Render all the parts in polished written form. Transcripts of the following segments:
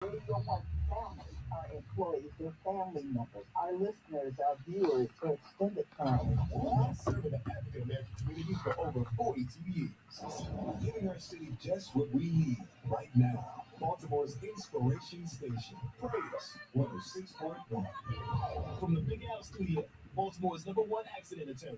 Radio One family, our employees, their family members, our listeners, our viewers, their extended family. Serving the African American community for over 42 years, giving our city just what we need right now. Baltimore's inspiration station, Praise 106.1. From the Big Al Studio, Baltimore's #1 accident attorney.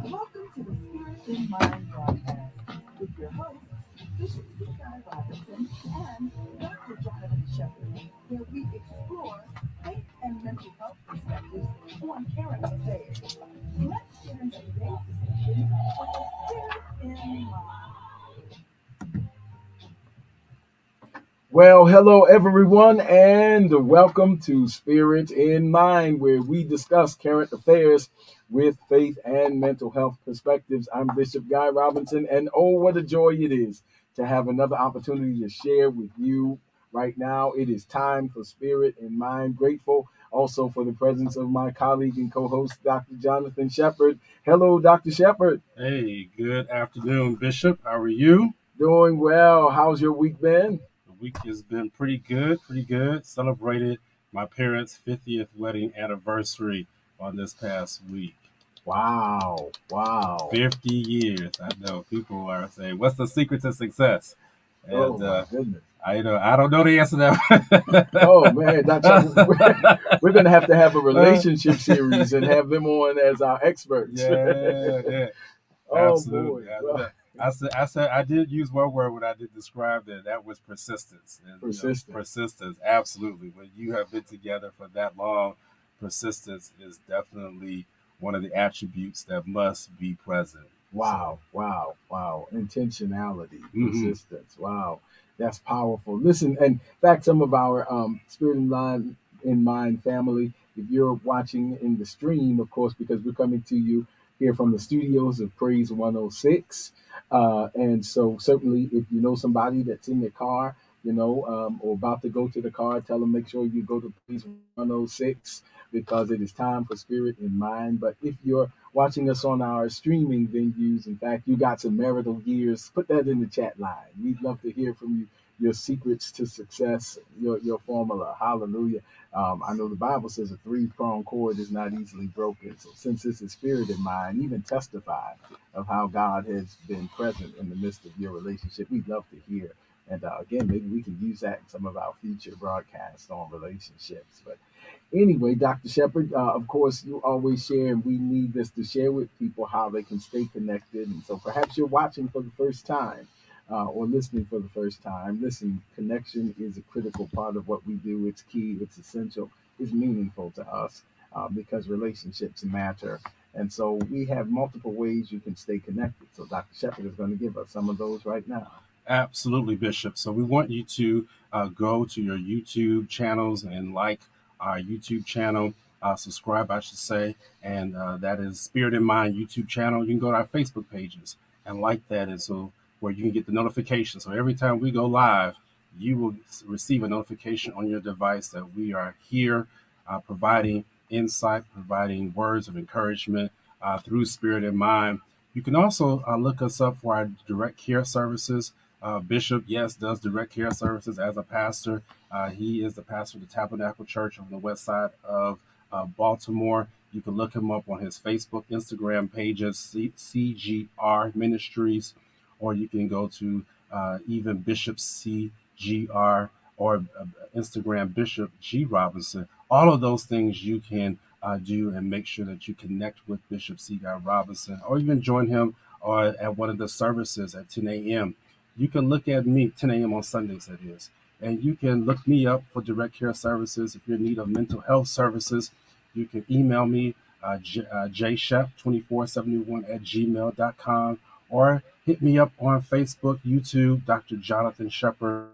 Welcome to the Spirit in Mind broadcast with your hosts, Bishop C. Guy Robinson and Dr. Jonathan Shepard, where we explore faith and mental health perspectives on current affairs. Let's get into today's discussion with the Spirit in Mind. Well, hello everyone, and welcome to Spirit in Mind, where we discuss current affairs with faith and mental health perspectives. I'm Bishop Guy Robinson, and oh, what a joy it is to have another opportunity to share with you right now. It is time for Spirit in Mind. Grateful also for the presence of my colleague and co-host, Dr. Jonathan Shepard. Hello, Dr. Shepard. Hey, good afternoon, Bishop. How are you? Doing well. How's your week been? The week has been pretty good, pretty good. Celebrated my parents' 50th wedding anniversary on this past week. Wow. 50 years. I know people are saying, what's the secret to success? And my goodness. I don't know the answer to that. Oh man, we're gonna have to have a relationship series and have them on as our experts. Yeah. Oh Absolutely. boy. I said I did use one word when I did describe that. That was persistence. And, persistence. Absolutely. When you have been together for that long, persistence is definitely one of the attributes that must be present. Wow. Intentionality, persistence. Wow. That's powerful. Listen, and in fact, some of our Spirit in Mind family, if you're watching in the stream, of course, because we're coming to you here from the studios of Praise 106. And so certainly if you know somebody that's in their car, or about to go to the car, tell them make sure you go to Praise 106 because it is time for Spirit in Mind. But if you're watching us on our streaming venues, in fact, you got some marital years, put that in the chat line. We'd love to hear from you, your secrets to success, your formula. Hallelujah. I know the Bible says a three-pronged cord is not easily broken. So since this is Spirit in Mind, even testify of how God has been present in the midst of your relationship. We'd love to hear. And again, maybe we can use that in some of our future broadcasts on relationships. But anyway, Dr. Shepard, of course, you always share, and we need this to share with people how they can stay connected. And so perhaps you're watching for the first time or listening for the first time. Listen, connection is a critical part of what we do. It's key, it's essential, it's meaningful to us because relationships matter. And so we have multiple ways you can stay connected. So Dr. Shepard is going to give us some of those right now. Absolutely, Bishop. So we want you to go to your YouTube channels and like our YouTube channel, subscribe, I should say, and that is Spirit in Mind YouTube channel. You can go to our Facebook pages and like that, and so where you can get the notification. So every time we go live, you will receive a notification on your device that we are here providing insight, providing words of encouragement through Spirit in Mind. You can also look us up for our direct care services. Bishop, yes, does direct care services as a pastor. He is the pastor of the Tabernacle Church on the west side of Baltimore. You can look him up on his Facebook, Instagram pages, CGR Ministries, or you can go to even Bishop CGR or Instagram Bishop G Robinson. All of those things you can do and make sure that you connect with Bishop C. Guy Robinson, or even join him at one of the services at 10 a.m. You can look at me, 10 a.m. on Sundays, that is, and you can look me up for direct care services. If you're in need of mental health services, you can email me, jshep2471@gmail.com, or hit me up on Facebook, YouTube, Dr. Jonathan Shepard.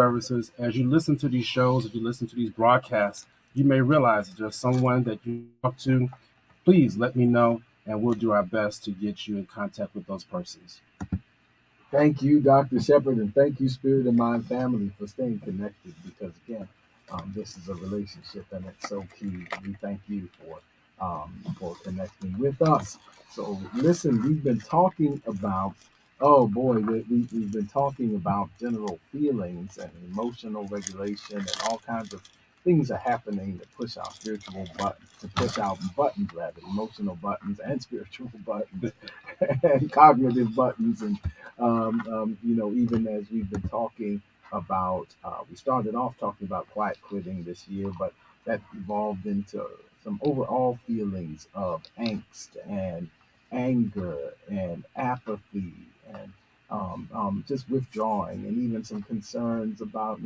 services. As you listen to these shows, as you listen to these broadcasts, you may realize that there's someone that you talk to. Please let me know, and we'll do our best to get you in contact with those persons. Thank you, Dr. Shepard, and thank you, Spirit of Mind family, for staying connected because, again, this is a relationship and it's so key. We thank you for connecting with us. So, listen, we've been talking about, oh boy, we've been talking about general feelings and emotional regulation and all kinds of things are happening to push our spiritual buttons, to push our buttons, rather, emotional buttons and spiritual buttons and cognitive buttons and even as we've been talking about, we started off talking about quiet quitting this year, but that evolved into some overall feelings of angst and anger and apathy and just withdrawing and even some concerns about,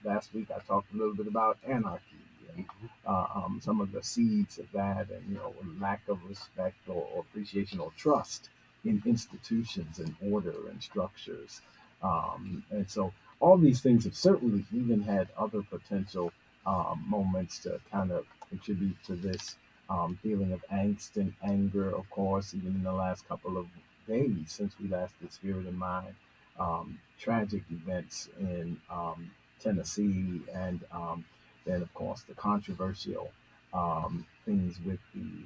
last week I talked a little bit about anarchy and some of the seeds of that and, lack of respect or appreciation or trust in institutions and order and structures. And so all these things have certainly even had other potential moments to kind of contribute to this feeling of angst and anger, of course, even in the last couple of days since we last did Spirit in Mind. Tragic events in Tennessee, and then, of course, the controversial things with the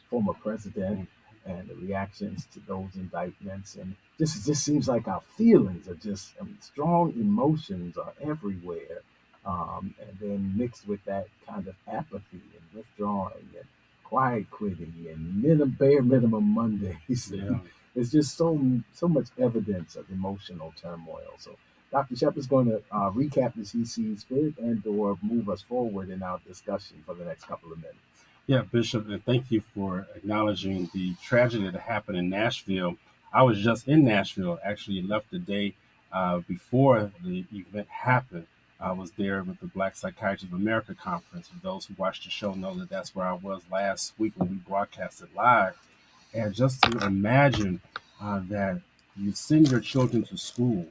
former president and the reactions to those indictments. And it just seems like our feelings are just, I mean, strong emotions are everywhere. And then mixed with that kind of apathy and withdrawing and quiet quitting and bare minimum Mondays. Yeah. It's just so much evidence of emotional turmoil. So Dr. Shepard's going to recap as he sees fit and or move us forward in our discussion for the next couple of minutes. Yeah, Bishop, and thank you for acknowledging the tragedy that happened in Nashville. I was just in Nashville, actually left the day before the event happened. I was there with the Black Psychiatrists of America conference. For those who watched the show know that that's where I was last week when we broadcasted live. And just to imagine that you send your children to school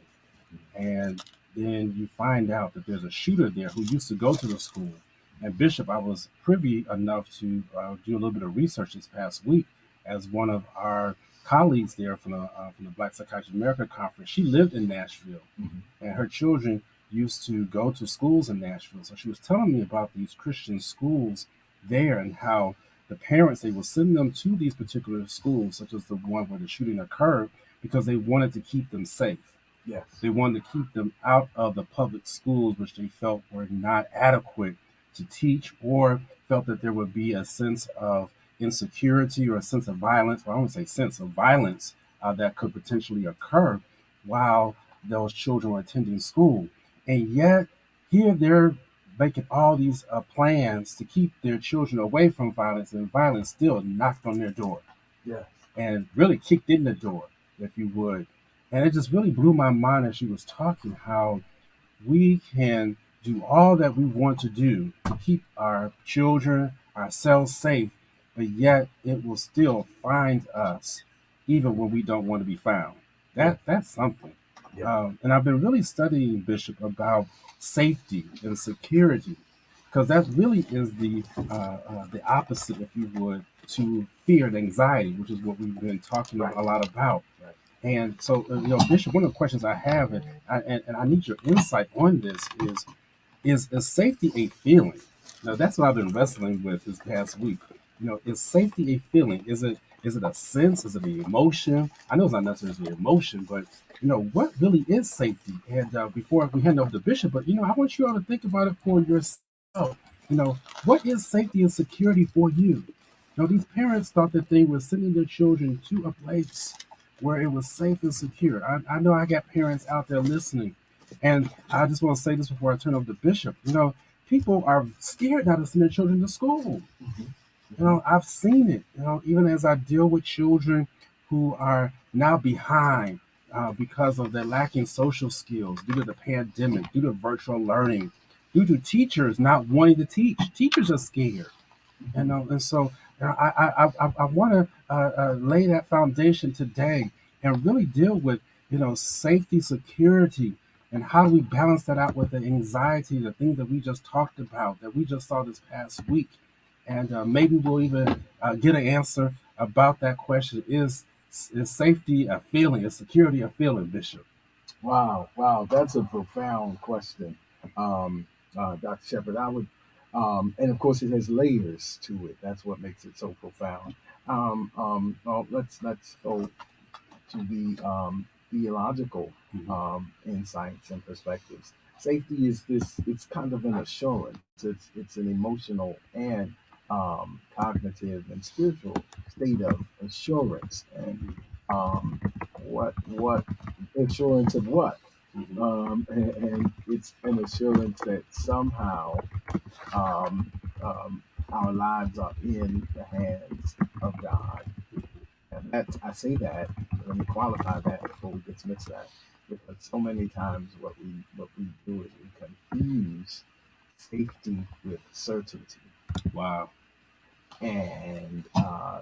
and then you find out that there's a shooter there who used to go to the school. And Bishop, I was privy enough to do a little bit of research this past week as one of our colleagues there from the Black Psychiatrists of America conference. She lived in Nashville, and her children used to go to schools in Nashville. So she was telling me about these Christian schools there and how the parents, they will send them to these particular schools, such as the one where the shooting occurred, because they wanted to keep them safe. Yes. They wanted to keep them out of the public schools, which they felt were not adequate to teach, or felt that there would be a sense of insecurity or a sense of violence, or I won't say sense of violence that could potentially occur while those children were attending school. And yet, here they're making all these plans to keep their children away from violence, and violence still knocked on their door. Yes. And really kicked in the door, if you would. And it just really blew my mind as she was talking how we can do all that we want to do to keep our children, ourselves safe, but yet it will still find us even when we don't want to be found. That's something. Yeah. And I've been really studying, Bishop, about safety and security, because that really is the opposite, if you would, to fear and anxiety, which is what we've been talking Right. a lot about. Right. And so, Bishop, one of the questions I have, and I need your insight on this, is safety a feeling? Now, that's what I've been wrestling with this past week. Is safety a feeling? Is it a sense? Is it an emotion? I know it's not necessarily an emotion, but what really is safety? And before we hand over to Bishop, but I want you all to think about it for yourself. What is safety and security for you? These parents thought that they were sending their children to a place where it was safe and secure. I know I got parents out there listening, and I just want to say this before I turn over to Bishop. People are scared now to send their children to school. I've seen it, even as I deal with children who are now behind because of their lacking social skills due to the pandemic, due to virtual learning, due to teachers not wanting to teach. Teachers are scared, and so I want to lay that foundation today and really deal with safety, security, And how do we balance that out with the anxiety, the things that we just talked about, that we just saw this past week? And maybe we'll even get an answer about that question. Is safety a feeling? Is security a feeling, Bishop? Wow, wow, that's a profound question, Dr. Shepard. I would, and of course, it has layers to it. That's what makes it so profound. Well, let's go to the theological Mhm. insights and perspectives. Safety is this, it's kind of an assurance, it's an emotional and cognitive and spiritual state of assurance. And um, what assurance of what? Mhm. And it's an assurance that somehow um, our lives are in the hands of God. And that's, I say that, let me qualify that before we get to mix that, because so many times what we do is we confuse safety with certainty. Wow. And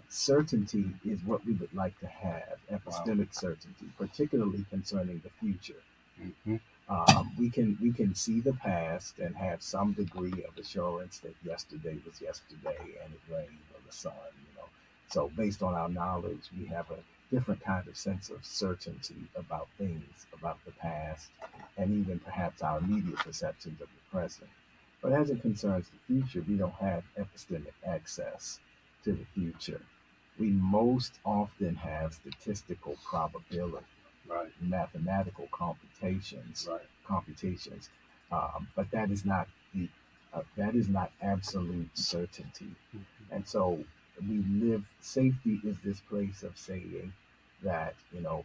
certainty is what we would like to have, Wow. epistemic certainty, particularly concerning the future. Hmm. We can see the past and have some degree of assurance that yesterday was yesterday and it rained or the sun, you know. So based on our knowledge, we have a different kind of sense of certainty about things, about the past, and even perhaps our immediate perceptions of the present. But as it concerns the future, we don't have epistemic access to the future. We most often have statistical probability, Right. mathematical Right. computations, but that is not absolute certainty. And so we live. Safety is this place of saying that,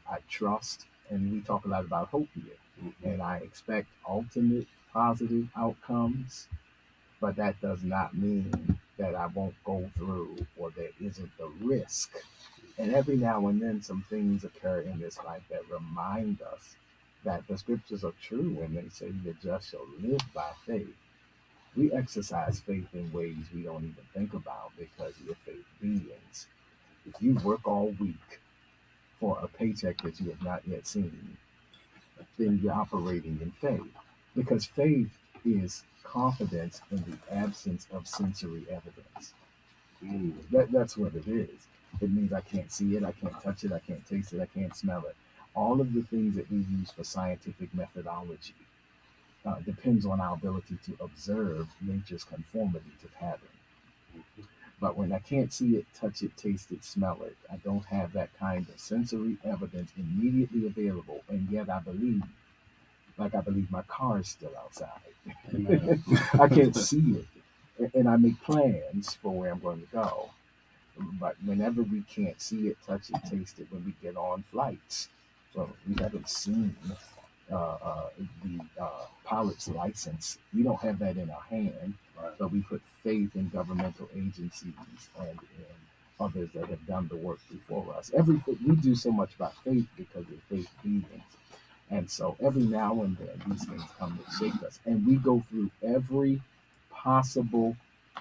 I trust, and we talk a lot about hope here, Hmm. and I expect ultimate positive outcomes, but that does not mean that I won't go through or there isn't the risk. And every now and then, some things occur in this life that remind us that the scriptures are true when they say the just shall live by faith. We exercise faith in ways we don't even think about because we're faith beings. If you work all week for a paycheck that you have not yet seen, then you're operating in faith, because faith is confidence in the absence of sensory evidence. Mm. That's what it is. It means I can't see it, I can't touch it, I can't taste it, I can't smell it. All of the things that we use for scientific methodology depends on our ability to observe nature's conformity to pattern. But when I can't see it, touch it, taste it, smell it, I don't have that kind of sensory evidence immediately available, and yet I believe, like I believe my car is still Amen. outside. I can't see it, and I make plans for where I'm going to go. But whenever we can't see it, touch it, taste it, when we get on flights, well, we haven't seen the pilot's license. We don't have that in our hand, Right. but we put faith in governmental agencies and in others that have done the work before us. Everything we do so much by faith because we're faith beings. And so every now and then these things come to shake us. And we go through every possible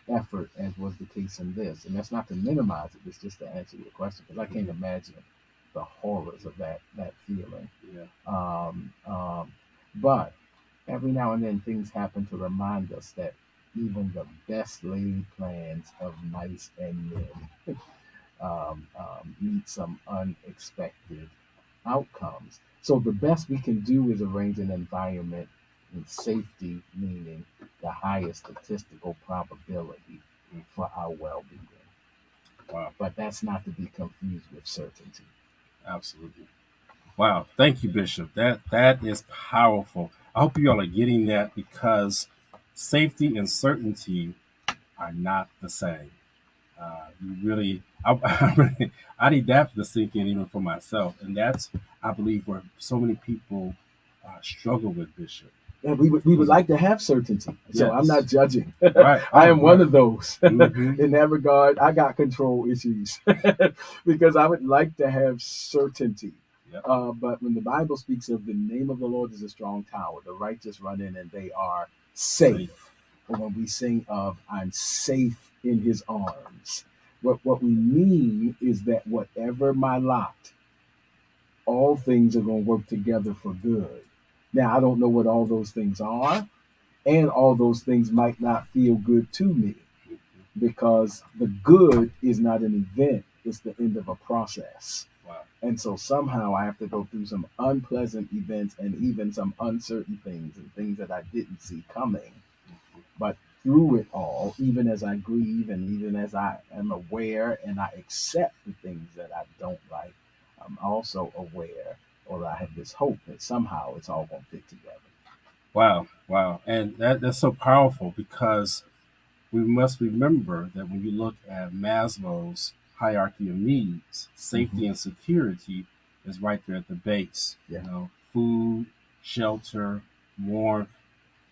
effort, as was the case in this. And that's not to minimize it, it's just to answer your question, because I can't Mhm. imagine the horrors of that feeling. Yeah. But every now and then things happen to remind us that even the best laid plans of mice and men meet some unexpected outcomes. So the best we can do is arrange an environment with safety, meaning the highest statistical probability Mm. for our well-being. Wow. But that's not to be confused with certainty. Absolutely. Wow. Thank you, Bishop. That is powerful. I hope you all are getting that because safety and certainty are not the same. You really, I need that to sink in even for myself, and that's, I believe, where so many people struggle with Bishop. And we would Is like to have certainty. So I'm not yes, judging. right? I Oh, am one right. of those. Mm-hmm. In that regard, I got control issues because I would like to have certainty. Yep. But when the Bible speaks of the name of the Lord is a strong tower, the righteous run in and they are safe. Safe. Or when we sing of I'm safe in his arms, what we mean is that whatever my lot, all things are going to work together for good. Now, I don't know what all those things are, and all those things might not feel good to me because the good is not an event, it's the end of a process. Wow. And so somehow I have to go through some unpleasant events and even some uncertain things and things that I didn't see coming. But through it all, even as I grieve and even as I am aware and I accept the things that I don't like, I'm also aware, or I have this hope that somehow it's all going to fit together. Wow, wow. And that's so powerful because we must remember that when you look at Maslow's hierarchy of needs, Hmm. safety and security is right there at the base. Yeah. Food, shelter, warmth,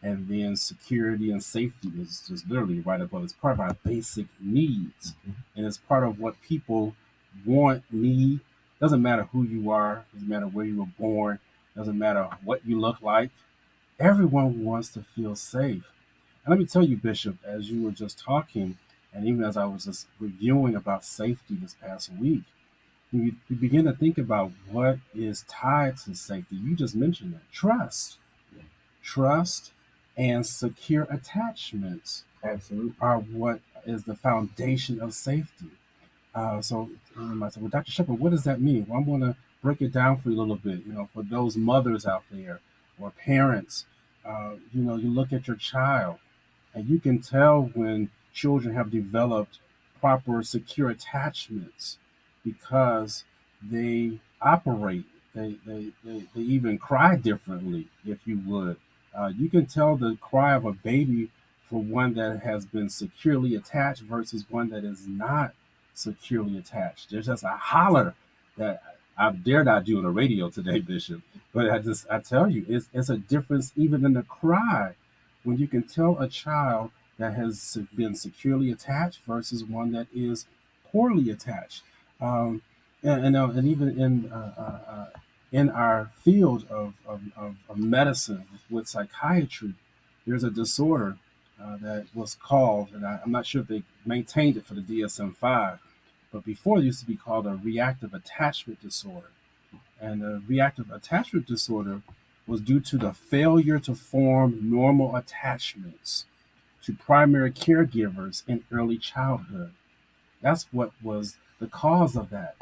and then security and safety is just literally right above. It's part of our basic needs, Hmm. and it's part of what people want, need. Doesn't matter who you are, doesn't matter where you were born, doesn't matter what you look like. Everyone wants to feel safe. And let me tell you, Bishop, as you were just talking, and even as I was just reviewing about safety this past week, when you begin to think about what is tied to safety, you just mentioned that trust. Yeah. Trust and secure attachments Absolutely. are what is the foundation of safety. So you might say, well, Dr. Shepard, what does that mean? Well, I'm going to break it down for you a little bit. For those mothers out there or parents, you look at your child and you can tell when children have developed proper secure attachments because they operate, they even cry differently, if you would. You can tell the cry of a baby for one that has been securely attached versus one that is not securely attached. There's just a holler that I dare not do on the radio today, Bishop. But I tell you, it's a difference even in the cry when you can tell a child that has been securely attached versus one that is poorly attached. Um, and even in our field of medicine with psychiatry, there's a disorder that was called, and I'm not sure if they maintained it for the DSM-5, but before it used to be called a reactive attachment disorder. And the reactive attachment disorder was due to the failure to form normal attachments to primary caregivers in early childhood. That's what was the cause of that.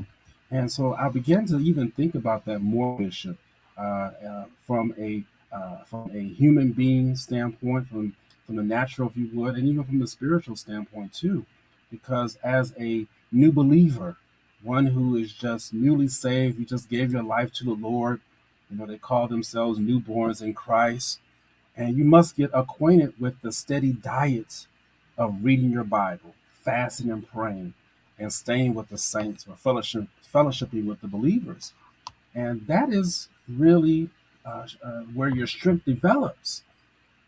And so I began to even think about that more, Bishop, from a human being standpoint, from the natural, if you would, and even from the spiritual standpoint too, because as a new believer, one who is just newly saved, you just gave your life to the Lord. They call themselves newborns in Christ, and you must get acquainted with the steady diet of reading your Bible, fasting and praying, and staying with the saints or fellowshipping with the believers. And that is really where your strength develops.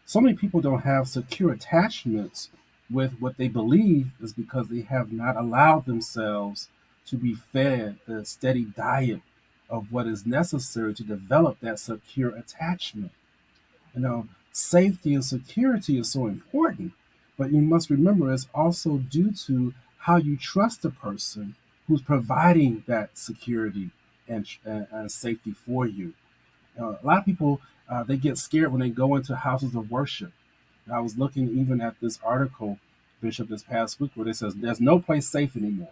So many people don't have secure attachments with what they believe is because they have not allowed themselves to be fed the steady diet of what is necessary to develop that secure attachment. Safety and security is so important, but you must remember it's also due to how you trust the person who's providing that security and safety for you. A lot of people they get scared when they go into houses of worship. And I was looking even at this article, Bishop, this past week, where it says there's no place safe anymore.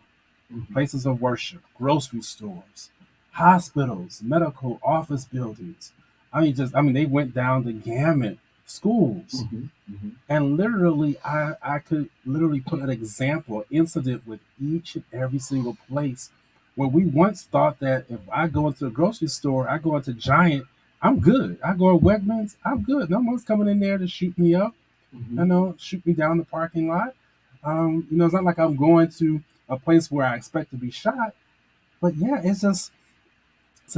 Hmm. Places of worship, grocery stores, hospitals, medical office buildings. I mean, they went down the gamut. Schools, Hmm. Hmm. and literally, I could literally put an example, incident with each and every single place where we once thought that if I go into a grocery store, I go into Giant, I'm good. I go to Wegmans, I'm good. No one's coming in there to shoot me up, Hmm. shoot me down the parking lot. It's not like I'm going to a place where I expect to be shot. But yeah, it's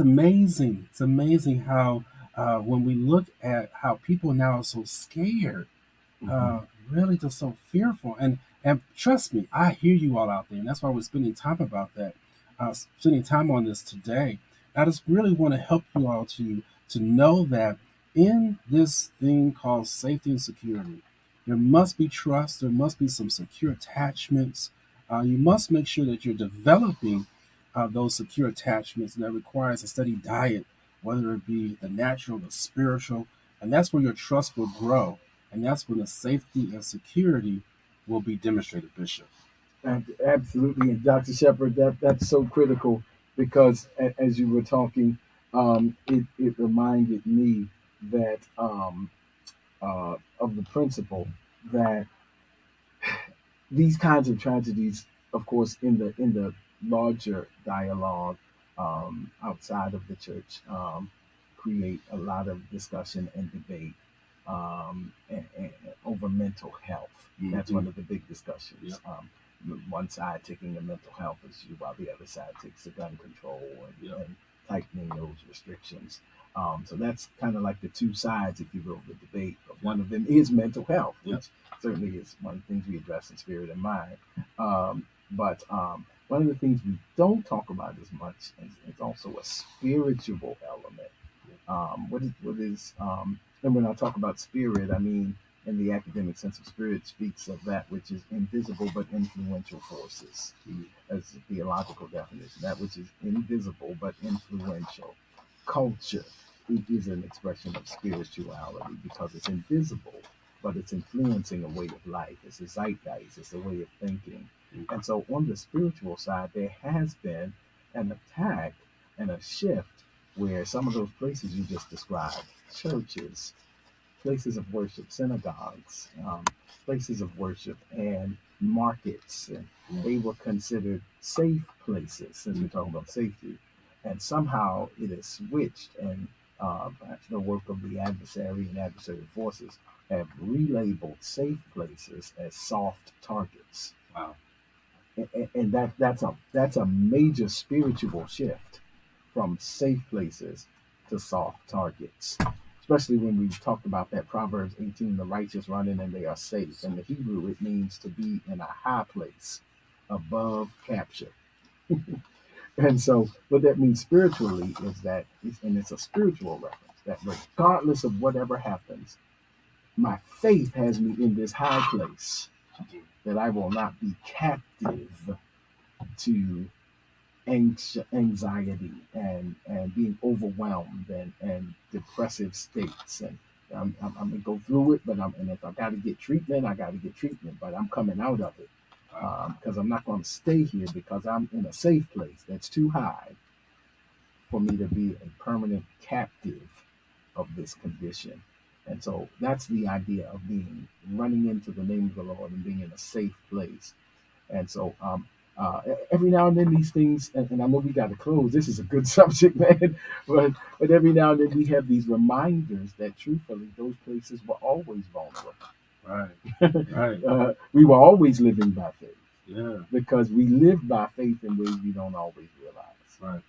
amazing. It's amazing how when we look at how people now are so scared, Hmm. uh, really just so fearful. And trust me, I hear you all out there, and that's why we're spending time about that, spending time on this today. I just really want to help you all to know that in this thing called safety and security, there must be trust. There must be some secure attachments. You must make sure that you're developing those secure attachments, and that requires a steady diet whether it be the natural, the spiritual, and that's where your trust will grow. And that's when the safety and security will be demonstrated, Bishop. Absolutely, and Dr. Shepard, that's so critical because as you were talking, it reminded me that of the principle that these kinds of tragedies, of course, in the larger dialogue outside of the church, create a lot of discussion and debate over mental health. That's one of the big discussions. Yep. One side taking the mental health issue while the other side takes the gun control Yep. and tightening those restrictions. So that's kind of like the two sides, if you will, of the debate. But one of them is mental health, Yep. which certainly is one of the things we address in Spirit and Mind. But one of the things we don't talk about as much is also a spiritual element. And when I talk about spirit, I mean in the academic sense of spirit speaks of that which is invisible but influential forces, as a theological definition. That which is invisible but influential. Culture is an expression of spirituality because it's invisible, but it's influencing a way of life. It's a zeitgeist. It's a way of thinking. And so on the spiritual side, there has been an attack and a shift where some of those places you just described, churches, places of worship, synagogues, places of worship, and markets, and they were considered safe places, since we're talking about safety. And somehow it has switched, and perhaps the work of the adversary and adversary forces have relabeled safe places as soft targets. Wow. And that's a major spiritual shift from safe places to soft targets. Especially when we talked about that Proverbs 18, the righteous run in and they are safe. In the Hebrew, it means to be in a high place above capture. And so what that means spiritually is that, and it's a spiritual reference, that regardless of whatever happens, my faith has me in this high place, that I will not be captive to anxiety and being overwhelmed and depressive states. And I'm gonna go through it, but and if I got to get treatment, I got to get treatment. But I'm coming out of it because I'm not going to stay here because I'm in a safe place that's too high for me to be a permanent captive of this condition. And so that's the idea of being running into the name of the Lord and being in a safe place. And so every now and then these things, and I know we got to close. This is a good subject, man. But every now and then we have these reminders that truthfully those places were always vulnerable. Right. Right. We were always living by faith. Yeah. Because we live by faith in ways we don't always realize. Right.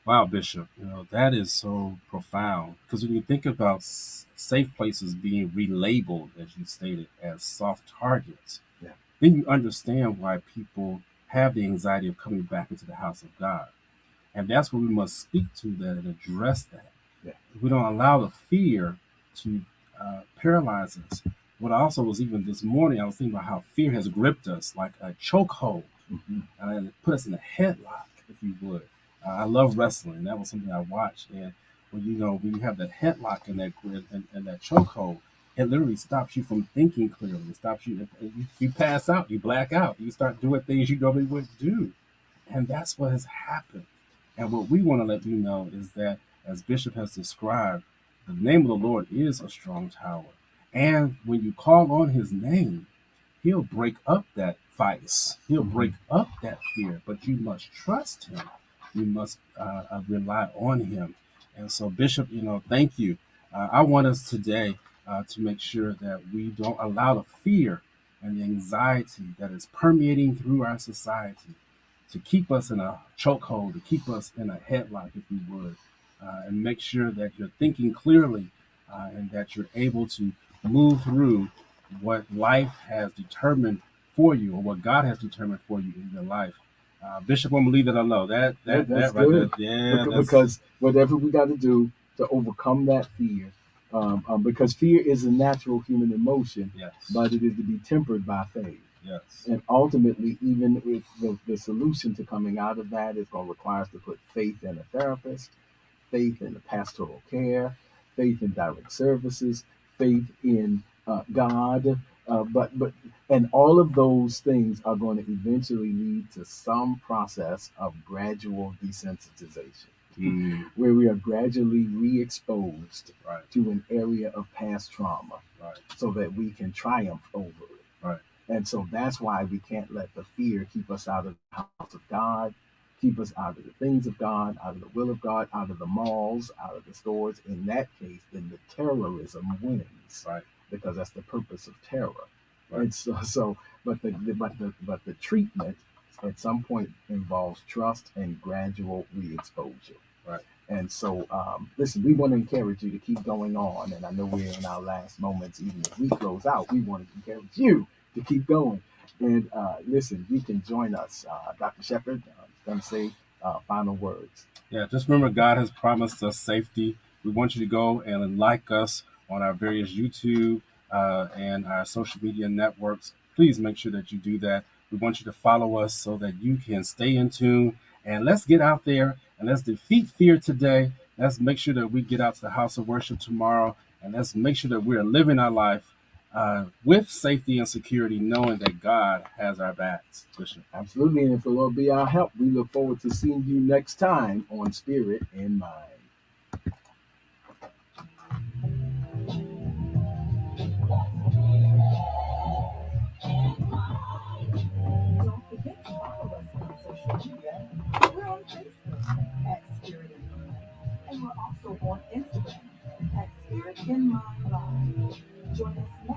Wow, Bishop, that is so profound because when you think about safe places being relabeled, as you stated, as soft targets, yeah, then you understand why people have the anxiety of coming back into the house of God. And that's what we must speak to that and address that. Yeah. We don't allow the fear to paralyze us. What also was even this morning, I was thinking about how fear has gripped us like a chokehold and put us in a headlock, if you would. I love wrestling. That was something I watched. And when you have that headlock and that grip and that chokehold, it literally stops you from thinking clearly. It stops you. You pass out. You black out. You start doing things you normally wouldn't do. And that's what has happened. And what we want to let you know is that, as Bishop has described, the name of the Lord is a strong tower. And when you call on his name, he'll break up that vice. He'll break up that fear. But you must trust him. You must rely on him. And so, Bishop, thank you. I want us today to make sure that we don't allow the fear and the anxiety that is permeating through our society to keep us in a chokehold, to keep us in a headlock, if you would, and make sure that you're thinking clearly and that you're able to move through what life has determined for you or what God has determined for you in your life. Bishop, I'm gonna leave that alone. That's right good. There, yeah, because whatever we got to do to overcome that fear, because fear is a natural human emotion, yes, but it is to be tempered by faith. Yes. And ultimately, even if the solution to coming out of that is going to require us to put faith in a therapist, faith in the pastoral care, faith in direct services, faith in God. But and all of those things are going to eventually lead to some process of gradual desensitization, where we are gradually re-exposed Right. to an area of past trauma, Right. so that we can triumph over it. Right. And so that's why we can't let the fear keep us out of the house of God, keep us out of the things of God, out of the will of God, out of the malls, out of the stores. In that case, then the terrorism wins, Right. because that's the purpose of terror. Right. And but the treatment at some point involves trust and gradual re-exposure. Right. And so, listen, we want to encourage you to keep going on. And I know we're in our last moments, even as we close out. We want to encourage you to keep going. And listen, you can join us. Dr. Shepard is going to say final words. Yeah, just remember God has promised us safety. We want you to go and like us on our various YouTube and our social media networks. Please make sure that you do that. We want you to follow us so that you can stay in tune. And let's get out there and let's defeat fear today. Let's make sure that we get out to the house of worship tomorrow. And let's make sure that we're living our life with safety and security, knowing that God has our backs, Bishop. Absolutely. And if the Lord be our help, we look forward to seeing you next time on Spirit in Mind. Don't forget to follow us on social media. We're on Facebook at Spirit in Mind, and we're also on Instagram at Spirit in Mind Live. Join us next